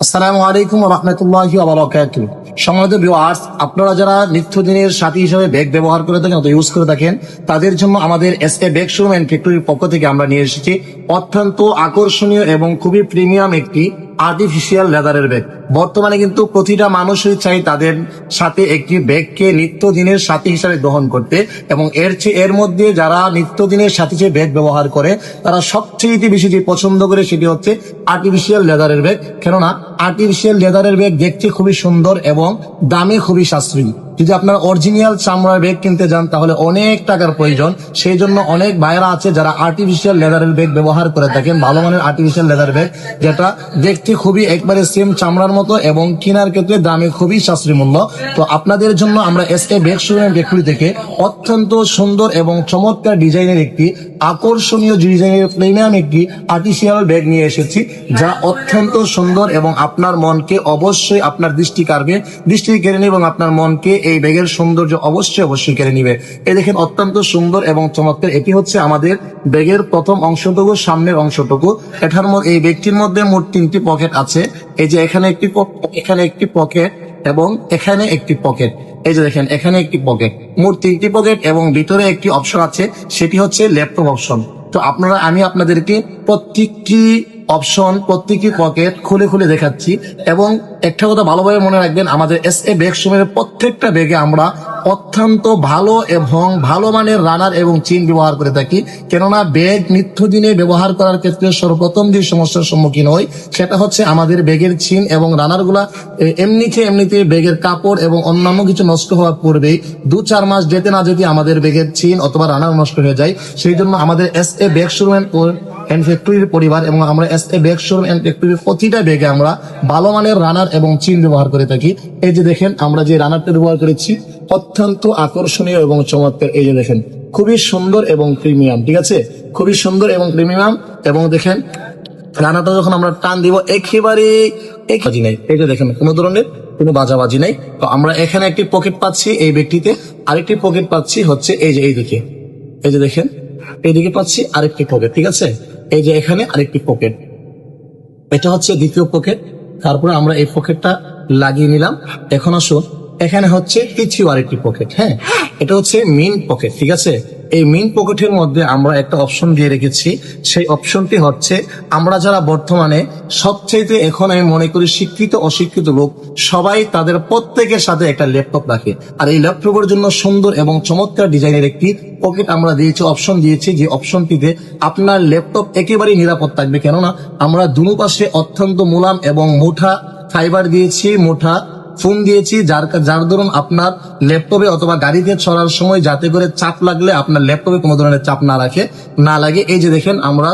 আসসালামু আলাইকুম ওয়া রাহমাতুল্লাহি ওয়া বারাকাতুহু। সম্মানিত ভিউয়ার্স, আপনারা যারা নিত্যদিনের সাথী হিসেবে ব্যাগ ব্যবহার করে থাকেন অথবা ইউজ করে থাকেন, তাদের জন্য আমাদের এসএ ব্যাগ শোরুম এন্ড ফ্যাক্টরির পক্ষ থেকে আমরা নিয়ে এসেছি অত্যন্ত আকর্ষণীয় এবং খুবই প্রিমিয়াম একটি আর্টিফিশিয়াল লেদারের ব্যাগ। বর্তমানে কিন্তু প্রতিটা মানুষই চাই তাদের সাথে একটি ব্যাগকে নিত্যদিনের সাথী হিসাবে গ্রহণ করতে, এবং এর মধ্যে যারা নিত্যদিনের সাথী হিসেবে ব্যাগ ব্যবহার করে তারা সবচেয়ে বেশি যে পছন্দ করে সেটি হচ্ছে আর্টিফিশিয়াল লেদারের ব্যাগ। কেননা আর্টিফিশিয়াল লেদারের ব্যাগ দেখতে খুবই সুন্দর এবং দামে খুবই সাশ্রয়ী। যদি আপনার অরিজিনাল চামড়ার ব্যাগ কিনতে যান তাহলে অনেক টাকার প্রয়োজন। সেই জন্য অনেক ভাইয়েরা আছে যারা আর্টিফিশিয়াল লেদারের ব্যাগ ব্যবহার করে থাকেন, ভালো মানের আর্টিফিশিয়াল লেদার ব্যাগ, যেটা দেখতে খুবই একবারে সেম চামড়ার মতো এবং কেনার ক্ষেত্রে দামে খুবই সাশ্রয়ী মূল্য। তো আপনাদের জন্য আমরা এসএ ব্যাগ শোরুম ফ্যাক্টরি থেকে অত্যন্ত সুন্দর এবং চমৎকার ডিজাইনের একটি আকর্ষণীয় ডিজাইনের প্রিমিয়াম একটি আর্টিফিশিয়াল ব্যাগ নিয়ে এসেছি, যা অত্যন্ত সুন্দর এবং আপনার মনকে অবশ্যই আপনার দৃষ্টি কেড়ে নেবে এবং আপনার মনকে এই ব্যাগের সৌন্দর্য অবশ্যই কেড়ে নিবে। এই দেখেন অত্যন্ত সুন্দর এবং চমৎকার। এটি হচ্ছে আমাদের ব্যাগের প্রথম অংশটুকু, সামনের অংশটুকু। এই ব্যাগটির মধ্যে মোট 3টি পকেট আছে। এই যে এখানে একটি পকেট এবং এখানে একটি পকেট। এই যে দেখেন এখানে একটি পকেট, মোট 3টি পকেট এবং ভিতরে একটি অপশন আছে, সেটি হচ্ছে ল্যাপটপ অপশন। তো আমি আপনাদেরকে প্রত্যেকটি পকেট খুলে দেখাচ্ছি। এবং একটা কথা ভালোভাবে মনে রাখবেন, আমাদের এসএ ব্যাগ শোরুমের প্রত্যেকটা ব্যাগে আমরা অত্যন্ত ভালো এবং ভালো মানের রানার এবং চেইন ব্যবহার করে থাকি। কেননা ব্যাগ নিত্যদিনে ব্যবহার করার ক্ষেত্রে সর্বপ্রথম যে সমস্যার সম্মুখীন হই সেটা হচ্ছে আমাদের ব্যাগের চেইন এবং রানার গুলা এমনিতে ব্যাগের কাপড় এবং অন্যান্য কিছু নষ্ট হওয়ার পূর্বেই 2-4 মাস যেতে না যেতে আমাদের ব্যাগের চেইন অথবা রানার নষ্ট হয়ে যায়। সেই জন্য আমাদের এসএ ব্যাগ শোরুম এন্ড ফ্যাক্টরির পরিবার এবং আমরা এসএ ব্যাগ শোরুম এন্ড ফ্যাক্টরির প্রতিটা ব্যাগে আমরা ভালো মানের রানার এবং চেইন ব্যবহার করে থাকি। এই যে দেখেন আমরা যে রানারটা ব্যবহার করেছি অত্যন্ত আকর্ষণীয় এবং চমৎকার। এই যে দেখেন খুবই সুন্দর এবং প্রিমিয়াম, ঠিক আছে, খুবই সুন্দর এবং প্রিমিয়াম। এবং দেখেন রানারটা যখন আমরা টান দিব একেবারে বাজি নাই। এই যে দেখেন কোনো ধরনের কোনো বাজাবাজি নাই। তো আমরা এখানে একটি পকেট পাচ্ছি, এই ব্যক্তিতে আরেকটি পকেট পাচ্ছি হচ্ছে এই যে দেখেন এইদিকে পাচ্ছি আরেকটি পকেট, ঠিক আছে। এই যে এখানে আরেকটি পকেট, এটা হচ্ছে দ্বিতীয় পকেট। তারপরে আমরা এই পকেটটা লাগিয়ে নিলাম। এখন আসুন, এখানে হচ্ছে তৃতীয় আরেকটি পকেট। হ্যাঁ, এটা হচ্ছে মেইন পকেট, ঠিক আছে। এই মেইন পকেটের মধ্যে আমরা একটা অপশন দিয়ে রেখেছি। সেই অপশনটি হচ্ছে আমরা যারা বর্তমানে সবচাইতে এখন আমি মনে করি শিক্ষিত অশিক্ষিত লোক সবাই তাদের প্রত্যেকের সাথে একটা ল্যাপটপ রাখে, আর এই ল্যাপটপের জন্য সুন্দর এবং চমৎকার ডিজাইনের একটি পকেট আমরা অপশন দিয়েছি, যে অপশনটিতে আপনার ল্যাপটপ একেবারেই নিরাপদ থাকবে। কেননা আমরা দুনো পাশে অত্যন্ত মোলাম এবং মোটা ফাইবার দিয়েছি, মোটা ফোন দিয়েছি, যার দরুন আপনার ল্যাপটপে অথবা গাড়িতে চলার সময় যাতে করে চাপ লাগলে আপনার ল্যাপটপে কোনো ধরনের চাপ না লাগে। এই যে দেখেন আমরা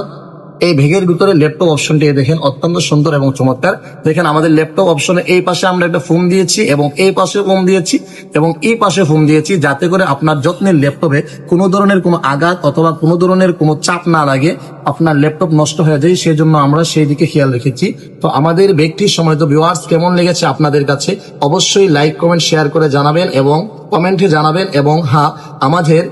এই ব্যাগের ভিতরে ল্যাপটপ অপশনটি দেখেন অত্যন্ত সুন্দর এবং চমৎকার। দেখেন আমাদের ল্যাপটপ অপশনে এই পাশে আমরা একটা ফোন দিয়েছি এবং এই পাশে ফোন দিয়েছি এবং এই পাশে ফোন দিয়েছি, যাতে করে আপনার যত্নের ল্যাপটপে কোনো ধরনের কোনো আঘাত অথবা কোনো ধরনের কোনো চাপ না লাগে, আপনার ল্যাপটপ নষ্ট হয়ে যায়। সেই জন্য আমরা সেই দিকে খেয়াল রেখেছি। তো আমাদের ব্যাগটি সম্মানিত ভিউয়ার্স কেমন লেগেছে আপনাদের কাছে অবশ্যই লাইক কমেন্ট শেয়ার করে জানাবেন এবং কমেন্টে জানাবেন। এবং হ্যাঁ, আমাদের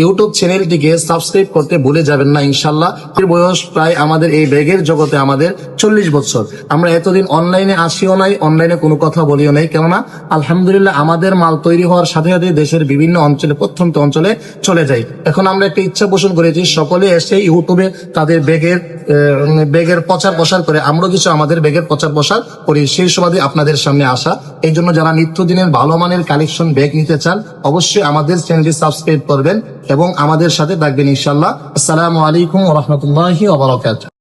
ইউটিউব চ্যানেলটিকে সাবস্ক্রাইব করতে ভুলে যাবেন না। ইনশাল্লাহ এর বয়স প্রায় আমাদের এই ব্যাগের জগতে আমাদের 40 বছর। আমরা এতদিন অনলাইনে আসিও নাই, অনলাইনে কোনো কথা বলিও নাই। কেননা আলহামদুলিল্লাহ আমাদের মাল তৈরি হওয়ার সাথে সাথে দেশের বিভিন্ন অঞ্চলে প্রত্যন্ত অঞ্চলে চলে যায়। এখন আমরা একটা ইচ্ছা পোষণ করেছি সকলে এসে ইউটিউবে তাদের ব্যাগের প্রচার প্রসার করে, আমরা কিছু আমাদের ব্যাগের প্রচার প্রসার করি, সেই সুবাদে আপনাদের সামনে আসা। এই জন্য যারা নিত্যদিনের ভালো মানের কালেকশন ব্যাগ নিতে চান অবশ্যই আমাদের চ্যানেলটি সাবস্ক্রাইব করবেন এবং আমাদের সাথে থাকবেন ইনশাল্লাহ। আসসালামু আলাইকুম ওয়া রাহমাতুল্লাহি ওয়া বারাকাতুহু।